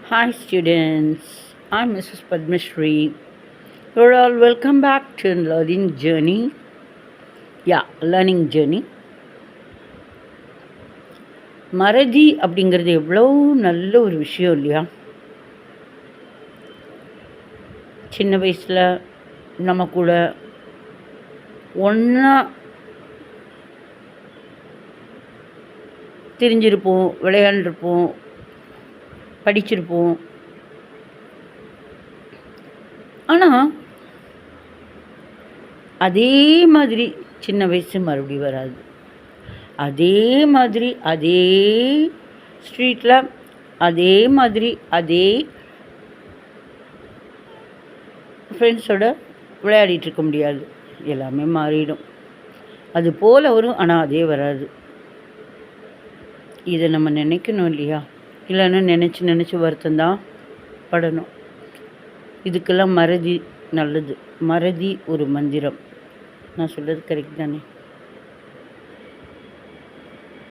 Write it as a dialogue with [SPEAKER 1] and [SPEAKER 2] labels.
[SPEAKER 1] Hi students, I'm Mrs. Padmashri. You're all welcome back to learning journey. Learning journey. மறதி அப்படிங்கிறது எவ்வளோ நல்ல ஒரு விஷயம் இல்லையா? சின்ன வயசில் நம்ம கூட ஒன்றா திரிஞ்சிருப்போம், விளையாண்டுருப்போம், படிச்சிருப்போம். ஆனால் அதே மாதிரி சின்ன வயசு மறுபடியும் வராது. அதே மாதிரி அதே ஸ்ட்ரீட்டில் அதே மாதிரி அதே ஃப்ரெண்ட்ஸோட விளையாடிட்டு இருக்க முடியாது. எல்லாமே மாறிடும். அது போல் வரும், ஆனால் அதே வராது. இதை நம்ம நினைக்கணும் இல்லையா? இல்லைன்னா நினச்சி வருத்தம்தான் படணும். இதுக்கெல்லாம் மறதி நல்லது. மறதி ஒரு மந்திரம். நான் சொல்கிறது கரெக்ட் தானே?